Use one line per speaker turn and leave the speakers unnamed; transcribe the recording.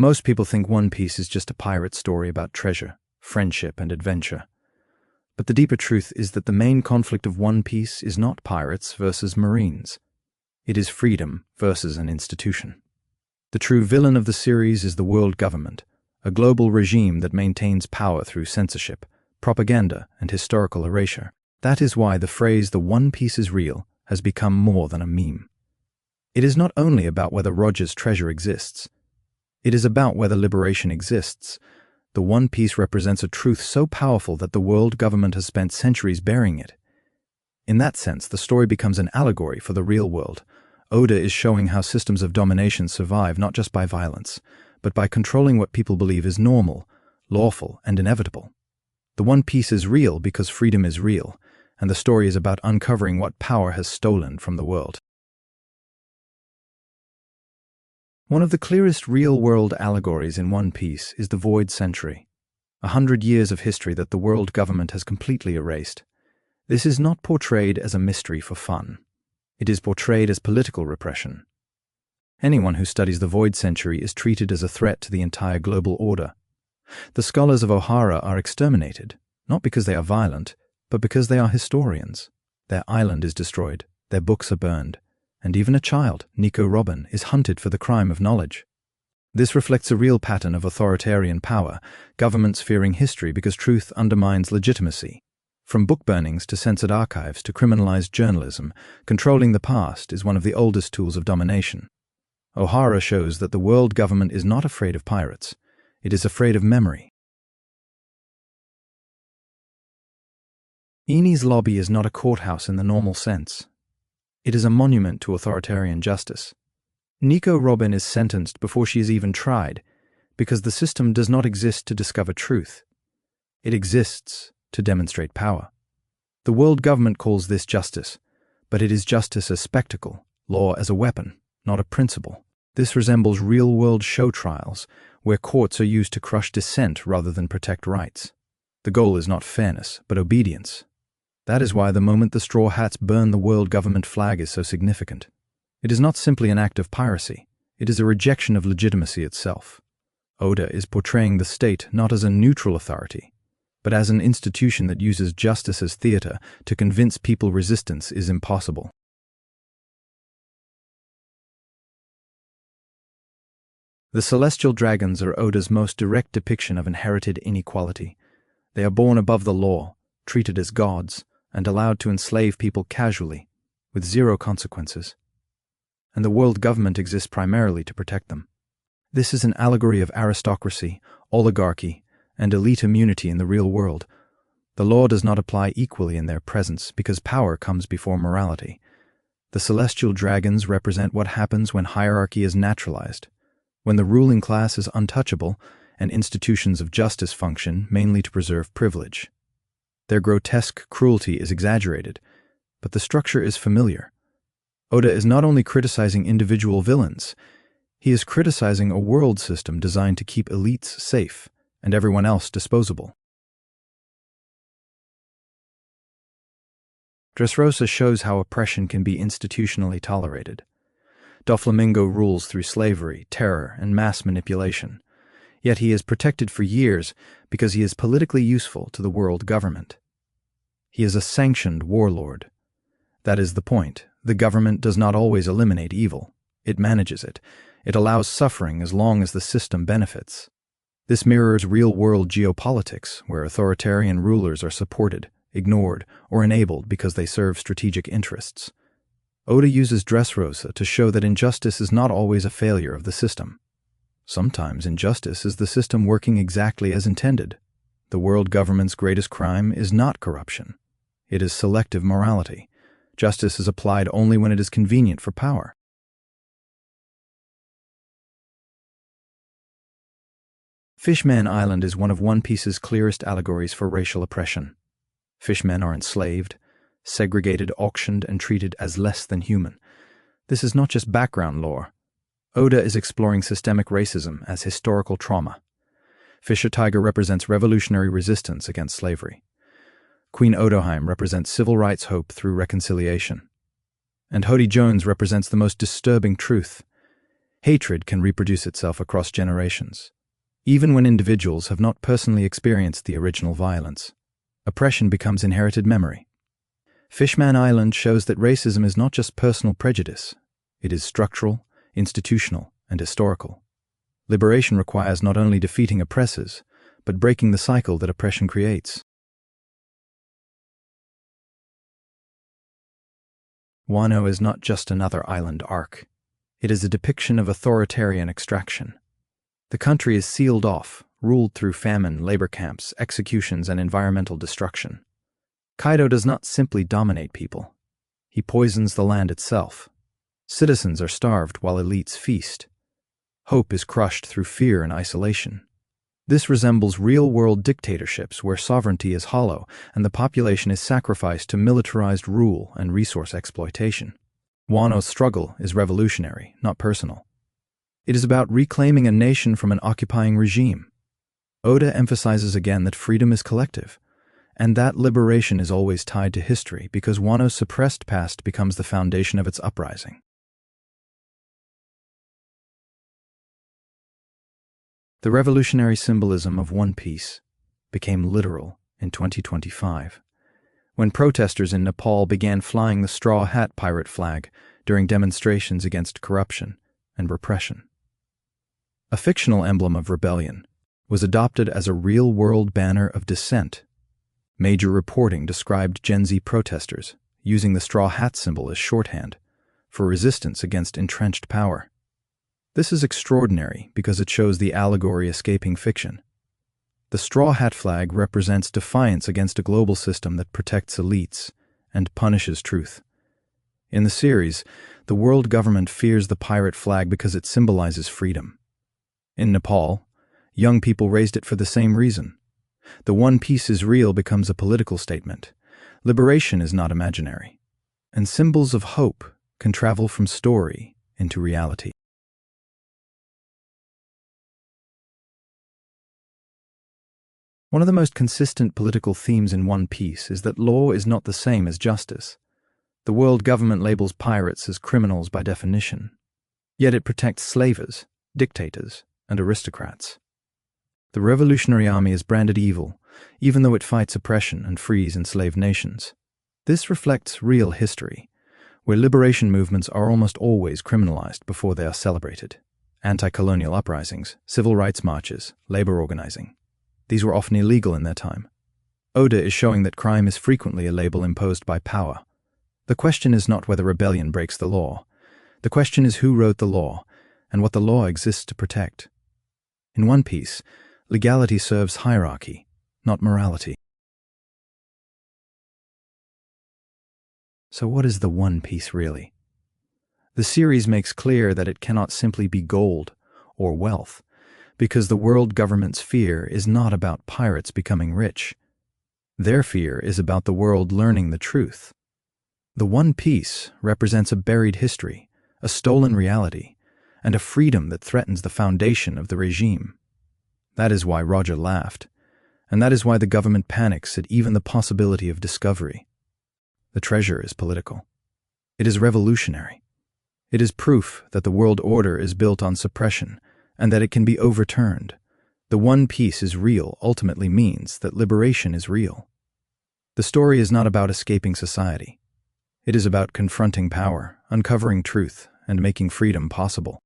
Most people think One Piece is just a pirate story about treasure, friendship, and adventure. But the deeper truth is that the main conflict of One Piece is not pirates versus Marines. It is freedom versus an institution. The true villain of the series is the world government, a global regime that maintains power through censorship, propaganda, and historical erasure. That is why the phrase "the One Piece is real" has become more than a meme. It is not only about whether Roger's treasure exists. It is about whether liberation exists. The One Piece represents a truth so powerful that the world government has spent centuries burying it. In that sense, the story becomes an allegory for the real world. Oda is showing how systems of domination survive not just by violence, but by controlling what people believe is normal, lawful, and inevitable. The One Piece is real because freedom is real, and the story is about uncovering what power has stolen from the world. One of the clearest real-world allegories in One Piece is the Void Century, 100 years of history that the world government has completely erased. This is not portrayed as a mystery for fun. It is portrayed as political repression. Anyone who studies the Void Century is treated as a threat to the entire global order. The scholars of Ohara are exterminated, not because they are violent, but because they are historians. Their island is destroyed, their books are burned, and even a child, Nico Robin, is hunted for the crime of knowledge. This reflects a real pattern of authoritarian power, governments fearing history because truth undermines legitimacy. From book burnings to censored archives to criminalized journalism, controlling the past is one of the oldest tools of domination. Ohara shows that the world government is not afraid of pirates. It is afraid of memory. Enies Lobby is not a courthouse in the normal sense. It is a monument to authoritarian justice. Nico Robin is sentenced before she is even tried, because the system does not exist to discover truth. It exists to demonstrate power. The world government calls this justice, but it is justice as spectacle, law as a weapon, not a principle. This resembles real-world show trials, where courts are used to crush dissent rather than protect rights. The goal is not fairness, but obedience. That is why the moment the Straw Hats burn the world government flag is so significant. It is not simply an act of piracy. It is a rejection of legitimacy itself. Oda is portraying the state not as a neutral authority, but as an institution that uses justice as theater to convince people resistance is impossible. The Celestial Dragons are Oda's most direct depiction of inherited inequality. They are born above the law, treated as gods, and allowed to enslave people casually, with zero consequences. And the world government exists primarily to protect them. This is an allegory of aristocracy, oligarchy, and elite immunity in the real world. The law does not apply equally in their presence because power comes before morality. The Celestial Dragons represent what happens when hierarchy is naturalized, when the ruling class is untouchable and institutions of justice function mainly to preserve privilege. Their grotesque cruelty is exaggerated, but the structure is familiar. Oda is not only criticizing individual villains, he is criticizing a world system designed to keep elites safe and everyone else disposable. Dressrosa shows how oppression can be institutionally tolerated. Doflamingo rules through slavery, terror, and mass manipulation. Yet he is protected for years because he is politically useful to the world government. He is a sanctioned warlord. That is the point. The government does not always eliminate evil. It manages it. It allows suffering as long as the system benefits. This mirrors real-world geopolitics, where authoritarian rulers are supported, ignored, or enabled because they serve strategic interests. Oda uses Dressrosa to show that injustice is not always a failure of the system. Sometimes injustice is the system working exactly as intended. The world government's greatest crime is not corruption. It is selective morality. Justice is applied only when it is convenient for power. Fishman Island is one of One Piece's clearest allegories for racial oppression. Fishmen are enslaved, segregated, auctioned, and treated as less than human. This is not just background lore. Oda is exploring systemic racism as historical trauma. Fisher Tiger represents revolutionary resistance against slavery. Queen Odoheim represents civil rights hope through reconciliation. And Hody Jones represents the most disturbing truth. Hatred can reproduce itself across generations, even when individuals have not personally experienced the original violence. Oppression becomes inherited memory. Fishman Island shows that racism is not just personal prejudice. It is structural, institutional, and historical. Liberation requires not only defeating oppressors, but breaking the cycle that oppression creates. Wano is not just another island arc. It is a depiction of authoritarian extraction. The country is sealed off, ruled through famine, labor camps, executions, and environmental destruction. Kaido does not simply dominate people. He poisons the land itself. Citizens are starved while elites feast. Hope is crushed through fear and isolation. This resembles real-world dictatorships where sovereignty is hollow and the population is sacrificed to militarized rule and resource exploitation. Wano's struggle is revolutionary, not personal. It is about reclaiming a nation from an occupying regime. Oda emphasizes again that freedom is collective, and that liberation is always tied to history because Wano's suppressed past becomes the foundation of its uprising. The revolutionary symbolism of One Piece became literal in 2025, when protesters in Nepal began flying the straw hat pirate flag during demonstrations against corruption and repression. A fictional emblem of rebellion was adopted as a real-world banner of dissent. Major reporting described Gen Z protesters using the straw hat symbol as shorthand for resistance against entrenched power. This is extraordinary because it shows the allegory escaping fiction. The straw hat flag represents defiance against a global system that protects elites and punishes truth. In the series, the world government fears the pirate flag because it symbolizes freedom. In Nepal, young people raised it for the same reason. The One Piece is real becomes a political statement. Liberation is not imaginary. And symbols of hope can travel from story into reality. One of the most consistent political themes in One Piece is that law is not the same as justice. The world government labels pirates as criminals by definition. Yet it protects slavers, dictators, and aristocrats. The Revolutionary Army is branded evil, even though it fights oppression and frees enslaved nations. This reflects real history, where liberation movements are almost always criminalized before they are celebrated. Anti-colonial uprisings, civil rights marches, labor organizing. These were often illegal in their time. Oda is showing that crime is frequently a label imposed by power. The question is not whether rebellion breaks the law. The question is who wrote the law, and what the law exists to protect. In One Piece, legality serves hierarchy, not morality. So what is the One Piece really? The series makes clear that it cannot simply be gold or wealth, because the world government's fear is not about pirates becoming rich. Their fear is about the world learning the truth. The One Piece represents a buried history, a stolen reality, and a freedom that threatens the foundation of the regime. That is why Roger laughed, and that is why the government panics at even the possibility of discovery. The treasure is political. It is revolutionary. It is proof that the world order is built on suppression and that it can be overturned. The One Piece is real ultimately means that liberation is real. The story is not about escaping society. It is about confronting power, uncovering truth, and making freedom possible.